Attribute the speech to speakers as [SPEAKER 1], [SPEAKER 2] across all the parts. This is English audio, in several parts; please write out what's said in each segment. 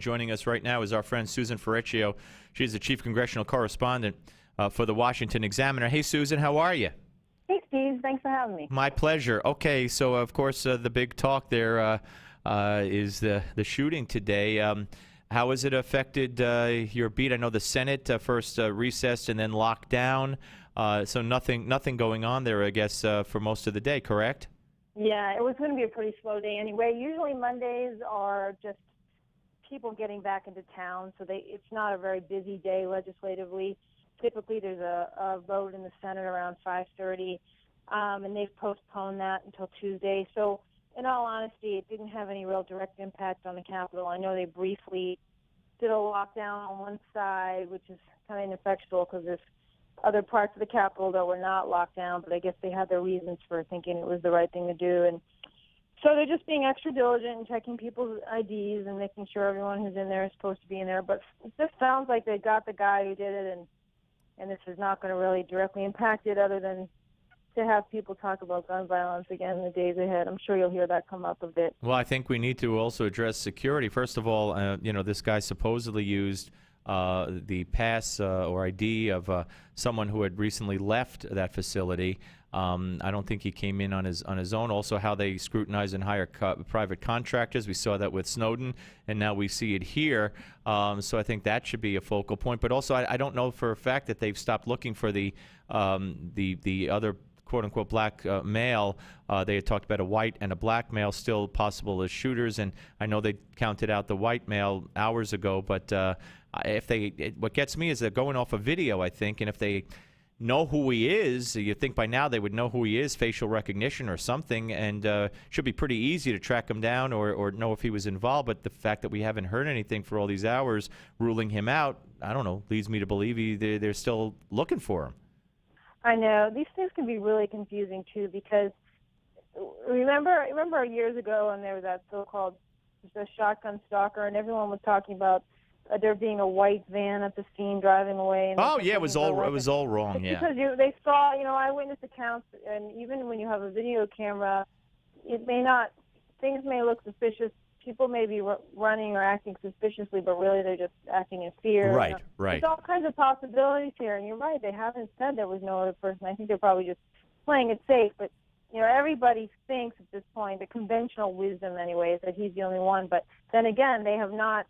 [SPEAKER 1] joining us right now is our friend Susan Ferrechio. She's the chief congressional correspondent for the Washington Examiner. Hey, Susan, how are you?
[SPEAKER 2] Hey, Steve. Thanks for having me.
[SPEAKER 1] My pleasure. Okay, so of course the big talk there is the shooting today. How has it affected your beat? I know the Senate first recessed and then locked down, so nothing going on there, I guess, for most of the day, correct?
[SPEAKER 2] Yeah, it was going to be a pretty slow day anyway. Usually Mondays are just people getting back into town, so it's not a very busy day legislatively. Typically there's a vote in the Senate around 5:30, and they've postponed that until Tuesday. So in all honesty, it didn't have any real direct impact on the Capitol. I know they briefly did a lockdown on one side, which is kind of ineffectual because there's other parts of the Capitol that were not locked down, but I guess they had their reasons for thinking it was the right thing to do. And so they're just being extra diligent and checking people's IDs and making sure everyone who's in there is supposed to be in there. But it just sounds like they got the guy who did it, and this is not going to really directly impact it other than to have people talk about gun violence again in the days ahead. I'm sure you'll hear that come up a bit.
[SPEAKER 1] Well, I think we need to also address security. First of all, this guy supposedly used the pass or ID of someone who had recently left that facility. I don't think he came in on his own. Also, how they scrutinize and hire private contractors. We saw that with Snowden, and now we see it here. So I think that should be a focal point. But also, I don't know for a fact that they've stopped looking for the other quote-unquote black male. They had talked about a white and a black male still possible as shooters, and I know they counted out the white male hours ago. But what gets me is they're going off a video, I think, and if they know who he is, you think by now they would know who he is, facial recognition or something, and should be pretty easy to track him down or know if he was involved. But the fact that we haven't heard anything for all these hours ruling him out, I don't know, leads me to believe they're still looking for him.
[SPEAKER 2] I know. These things can be really confusing, too, because remember years ago when there was that so-called the shotgun stalker, and everyone was talking about there being a white van at the scene driving away. And
[SPEAKER 1] oh yeah, it was all wrong. Yeah,
[SPEAKER 2] because they saw eyewitness accounts, and even when you have a video camera, things may look suspicious. People may be running or acting suspiciously, but really they're just acting in fear.
[SPEAKER 1] Right.
[SPEAKER 2] There's all kinds of possibilities here, and you're right. They haven't said there was no other person. I think they're probably just playing it safe. But everybody thinks at this point, the conventional wisdom anyway, is that he's the only one. But then again, they have not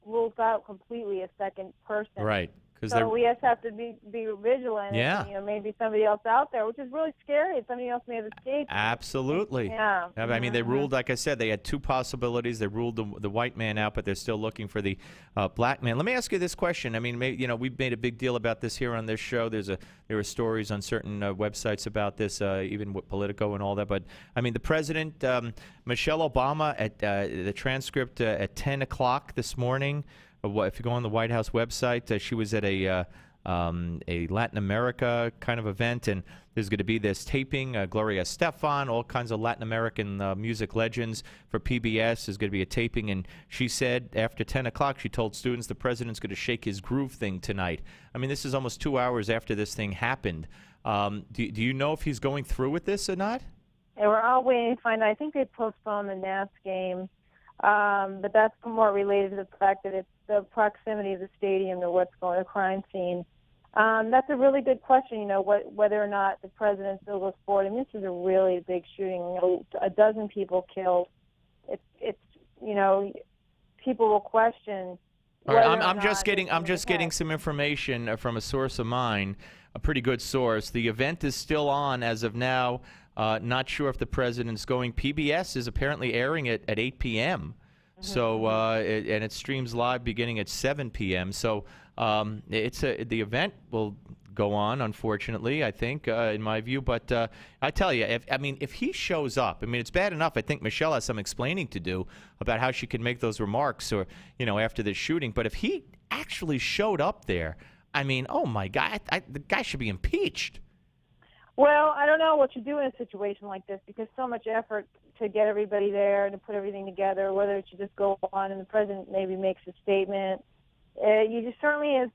[SPEAKER 2] rules out completely a second person.
[SPEAKER 1] Right.
[SPEAKER 2] So we just have to be vigilant.
[SPEAKER 1] Yeah.
[SPEAKER 2] And, maybe somebody else out there, which is really scary. Somebody else may have escaped.
[SPEAKER 1] Absolutely.
[SPEAKER 2] Yeah.
[SPEAKER 1] I mean, they ruled, like I said, they had two possibilities. They ruled the white man out, but they're still looking for the black man. Let me ask you this question. I mean, we've made a big deal about this here on this show. There are stories on certain websites about this, even with Politico and all that. But I mean, the president, Michelle Obama, at the transcript at 10 o'clock this morning. If you go on the White House website, she was at a Latin America kind of event, and there's going to be this taping. Gloria Estefan, all kinds of Latin American music legends for PBS. There's going to be a taping, and she said after 10 o'clock, she told students the president's going to shake his groove thing tonight. I mean, this is almost 2 hours after this thing happened. Do you know if he's going through with this or not?
[SPEAKER 2] Yeah, we're all waiting to find out. I think they postponed the Nats game. But that's more related to the fact that it's the proximity of the stadium to what's going on, the crime scene. That's a really good question, whether or not the president still goes forward. I mean, this is a really big shooting. A dozen people killed. It's people will question.
[SPEAKER 1] All right, I'm just getting some information from a source of mine, a pretty good source. The event is still on as of now. Not sure if the president's going. PBS is apparently airing it at 8 p.m. So and it streams live beginning at 7 p.m. So the event will go on, unfortunately, I think, in my view. But I tell you, if he shows up, I mean, it's bad enough. I think Michelle has some explaining to do about how she can make those remarks, or after the shooting. But if he actually showed up there, I mean, oh my God, the guy should be impeached.
[SPEAKER 2] Well, I don't know what you do in a situation like this, because so much effort to get everybody there and to put everything together, whether it should just go on and the president maybe makes a statement. You just certainly, as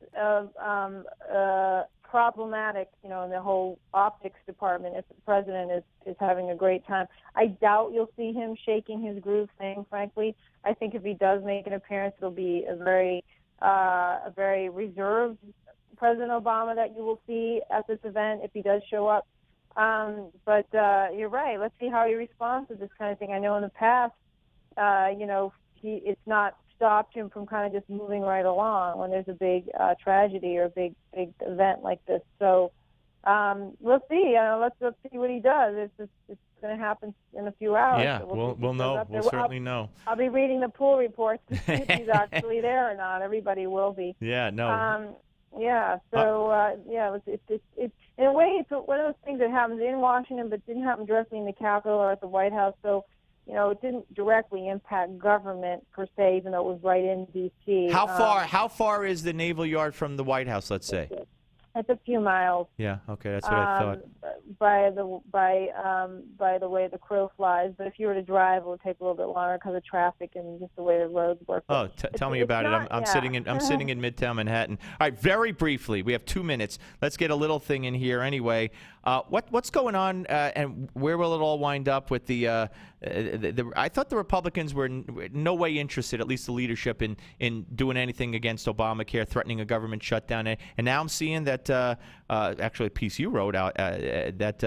[SPEAKER 2] problematic, in the whole optics department if the president is having a great time. I doubt you'll see him shaking his groove thing, frankly. I think if he does make an appearance, it'll be a very reserved President Obama that you will see at this event if he does show up. But you're right. Let's see how he responds to this kind of thing. I know in the past, it's not stopped him from kind of just moving right along when there's a big tragedy or a big event like this. So we'll see. Let's see what he does. It's going to happen in a few hours.
[SPEAKER 1] Yeah,
[SPEAKER 2] so
[SPEAKER 1] we'll know. We'll certainly know.
[SPEAKER 2] I'll be reading the pool reports to see if he's actually there or not. Everybody will be.
[SPEAKER 1] Yeah, no.
[SPEAKER 2] Yeah. So it's in a way it's one of those things that happens in Washington, but didn't happen directly in the Capitol or at the White House. So it didn't directly impact government per se, even though it was right in D.C.
[SPEAKER 1] How far is the Naval Yard from the White House? Let's say.
[SPEAKER 2] It's a few miles.
[SPEAKER 1] Yeah. Okay, that's what I thought.
[SPEAKER 2] By the way the crow flies, but if you were to drive, it would take a little bit longer because of traffic and just the way the roads work.
[SPEAKER 1] Oh, tell me about it. I'm sitting in Midtown Manhattan. All right, very briefly, we have 2 minutes. Let's get a little thing in here anyway. What's going on, and where will it all wind up with the I thought the Republicans were no way interested, at least the leadership, in doing anything against Obamacare, threatening a government shutdown. And now I'm seeing that actually a piece you wrote out that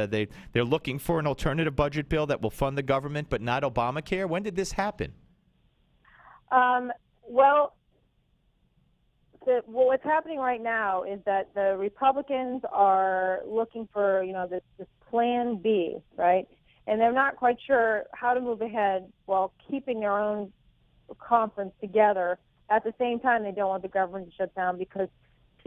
[SPEAKER 1] they're looking for an alternative budget bill that will fund the government but not Obamacare. When did this happen?
[SPEAKER 2] What's happening right now is that the Republicans are looking for, this plan B, right? And they're not quite sure how to move ahead while keeping their own conference together. At the same time, they don't want the government to shut down because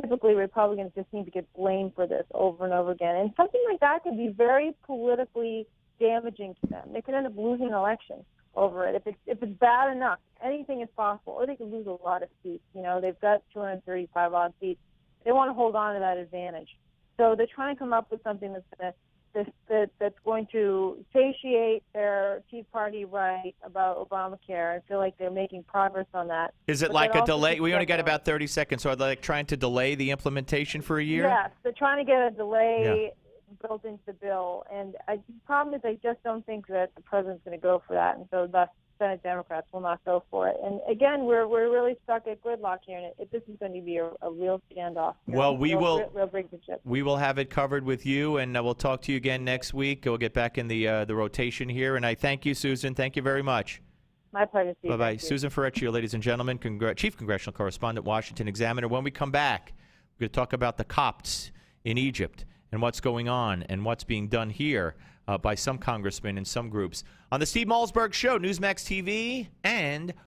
[SPEAKER 2] typically Republicans just seem to get blamed for this over and over again. And something like that could be very politically damaging to them. They could end up losing an election over it. If it's bad enough, anything is possible. Or they could lose a lot of seats. They've got 235 odd seats. They want to hold on to that advantage. So they're trying to come up with something that's going to satiate their Tea Party right about Obamacare. I feel like they're making progress on that.
[SPEAKER 1] Is it like a delay? We only got about 30 seconds. So are they trying to delay the implementation for a year?
[SPEAKER 2] Yes, they're trying to get a delay built into the bill. And the problem is I just don't think that the president's going to go for that. And so thus Senate Democrats will not go for it. And again, we're really stuck at gridlock here, and this is going to be a real standoff.
[SPEAKER 1] Well,
[SPEAKER 2] real big ship.
[SPEAKER 1] We will have it covered with you, and we'll talk to you again next week. We'll get back in the rotation here, and I thank you, Susan. Thank you very much.
[SPEAKER 2] My pleasure, Steve.
[SPEAKER 1] Bye-bye. Susan Ferrechio, ladies and gentlemen, Chief Congressional Correspondent, Washington Examiner. When we come back, we're going to talk about the Copts in Egypt and what's going on and what's being done here by some congressmen and some groups on the Steve Malzberg Show, Newsmax TV, and